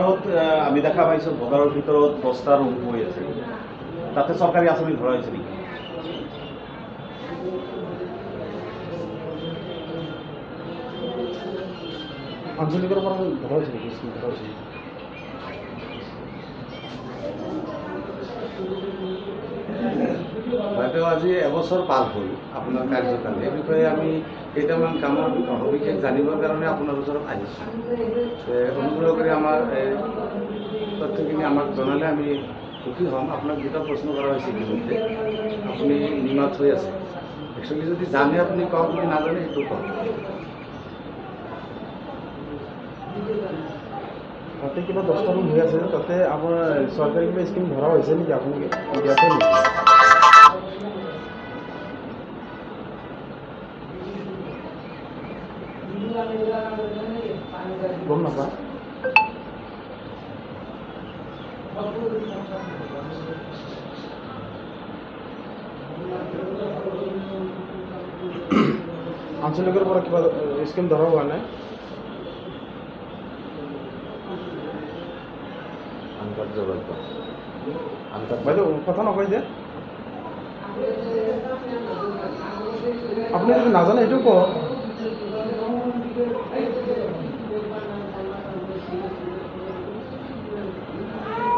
বজাৰত আমি দেখা পাইছোঁ বজাৰৰ ভিতৰত 10টা ৰুম হৈ আছে, তাতে চৰকাৰী আঁচনি ধৰা হৈছে নেকি? আঞ্চলিকৰ পৰা ধৰা হৈছে নেকি? স্কিম ধৰা হৈছে? বাইদেউ, আজি এবছৰ পাৰ হ'ল আপোনাৰ কাৰ্যকাল। এই বিষয়ে আমি কেইটামান কামৰ সবিশেষ জানিবৰ কাৰণে আপোনাৰ ওচৰত আহিছোঁ। অনুগ্ৰহ কৰি আমাৰ তথ্যখিনি আমাক জনালে আমি সুখী হ'ম। আপোনাক দুটা প্ৰশ্ন কৰা হৈছে ইতিমধ্যে, আপুনি নিমাত হৈ আছে। একচুৱেলি যদি জানে আপুনি কওক, যদি নাজানে সেইটো কওক। তাতে কিবা 10টা ৰুম হৈ আছে, তাতে আপোনাৰ চৰকাৰী কিবা স্কিম ধৰা হৈছে নেকি? আপুনি দিয়াতে নেকি? গম নাপায়। আঞ্চলিকৰ পৰা কিবা স্কিম ধৰা হোৱা নাই? বাইদেউ কথা নকয় যে, আপুনি যদি নাজানে সেইটো কওক।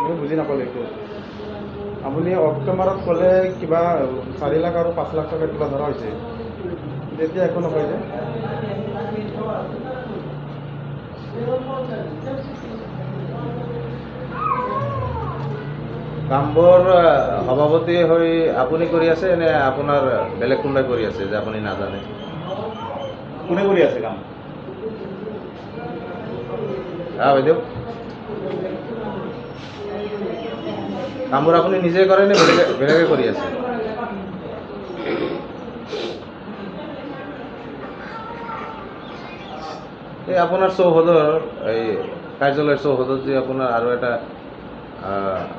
মই বুজি নাপালোঁ এইটো। আপুনি অক্টোবৰত ক'লে কিবা 4 লাখ আৰু 5 লাখ টকা কিবা ধৰা হৈছে, তেতিয়া একো নকয় যে। কামবোৰ সভাপতি হৈ আপুনি কৰি আছে নে আপোনাৰ বেলেগ কোনোবাই কৰি আছে যে আপুনি নাজানে? কোনে কৰি আছে কাম? বাইদেউ, কামবোৰ আপুনি নিজে কৰে নে বেলেগে কৰি আছে? এই আপোনাৰ চৌহদৰ এই কাৰ্যালয়ৰ চৌহদত যে আপোনাৰ আৰু এটা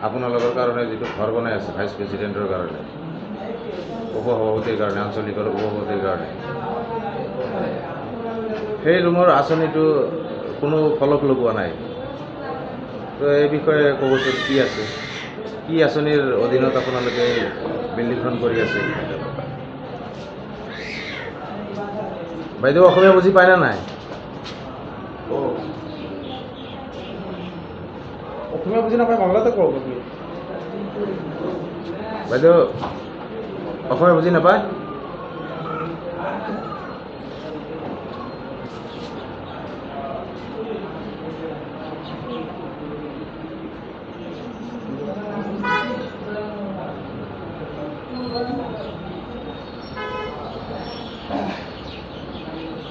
আপোনালোকৰ কাৰণে যিটো ঘৰ বনাই আছে ভাইচ প্ৰেচিডেণ্টৰ কাৰণে, উপসভাপতিৰ কাৰণে, আঞ্চলিকৰ উপসভাপতিৰ কাৰণে, সেই ৰুমৰ আঁচনিটো কোনো ফলক লগোৱা নাই। তো এই বিষয়ে ক'বচোন, কি আছে, কি আঁচনিৰ অধীনত আপোনালোকে বিল্ডিংখন কৰি আছে? বাইদেউ অসমীয়া বুজি পায় না নাই? অসমীয়া বুজি নাপায়, বাংলাতে কওক আপুনি। বাইদেউ অসমীয়া বুজি নাপায়?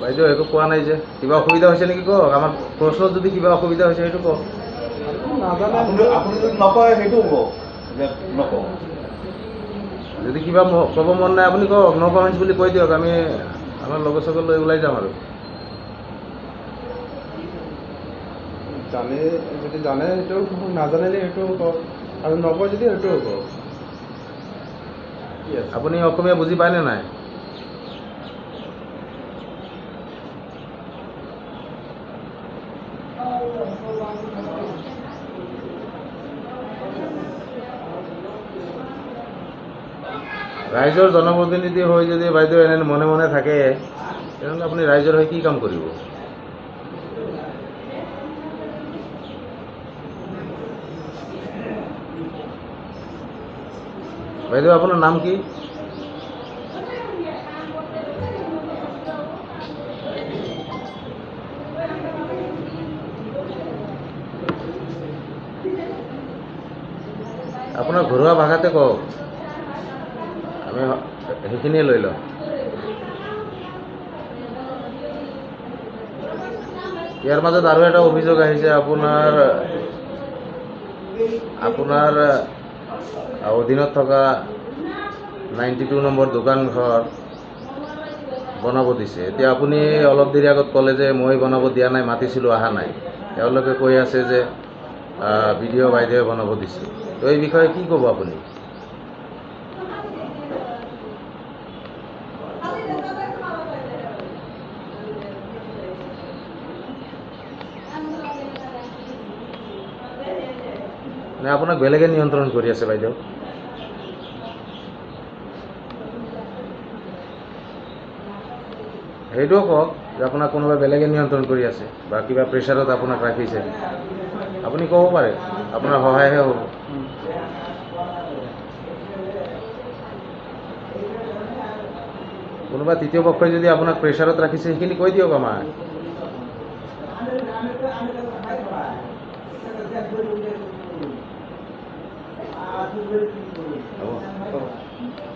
বাইদেউ একো কোৱা নাই যে, কিবা অসুবিধা হৈছে নেকি কওক? আমাৰ প্ৰশ্নত যদি কিবা অসুবিধা হৈছে সেইটো কওক। আপুনি যদি নকয় সেইটো কওক যে নকওঁ। যদি কিবা ক'ব মন নাই আপুনি কওক, ন' কমেণ্টছ বুলি কৈ দিয়ক, আমি আমাৰ লগৰ চগৰ লৈ ওলাই যাম আৰু। জানে যদি জানে সেইটোও কওক, নাজানিলে সেইটোও কওক, আৰু নকয় যদি সেইটোও কওক। আপুনি অসমীয়া বুজি পায়নে নাই? ৰাইজৰ জনপ্ৰতিনিধি হৈ যদি বাইদেউ এনে মনে মনে থাকে, তেনেহ'লে আপুনি ৰাইজৰ হৈ কি কাম কৰিব? বাইদেউ আপোনাৰ নাম কি? আপোনাৰ ঘৰুৱা ভাষাতে কওক, আমি সেইখিনিয়ে লৈ লওঁ। ইয়াৰ মাজত আৰু এটা অভিযোগ আহিছে, আপোনাৰ অধীনত থকা 92 নম্বৰ দোকান ঘৰ বনাব দিছে। এতিয়া আপুনি অলপ দেৰি আগত ক'লে যে মই বনাব দিয়া নাই, মাতিছিলোঁ অহা নাই। তেওঁলোকে কৈ আছে যে ভিডিঅ' বাইদেৱে বনাব দিছে। তো এই বিষয়ে কি ক'ব আপুনি? নে আপোনাক বেলেগে নিয়ন্ত্ৰণ কৰি আছে বাইদেউ? সেইটোও কওক যে আপোনাক কোনোবা বেলেগে নিয়ন্ত্ৰণ কৰি আছে বা কিবা প্ৰেছাৰত আপোনাক ৰাখিছে। আপুনি ক'ব পাৰে, আপোনাৰ সহায়হে হ'ব। কোনোবা তৃতীয় পক্ষই যদি আপোনাক প্ৰেছাৰত ৰাখিছে সেইখিনি কৈ দিয়ক আমাক। হ'ব। হ'ব।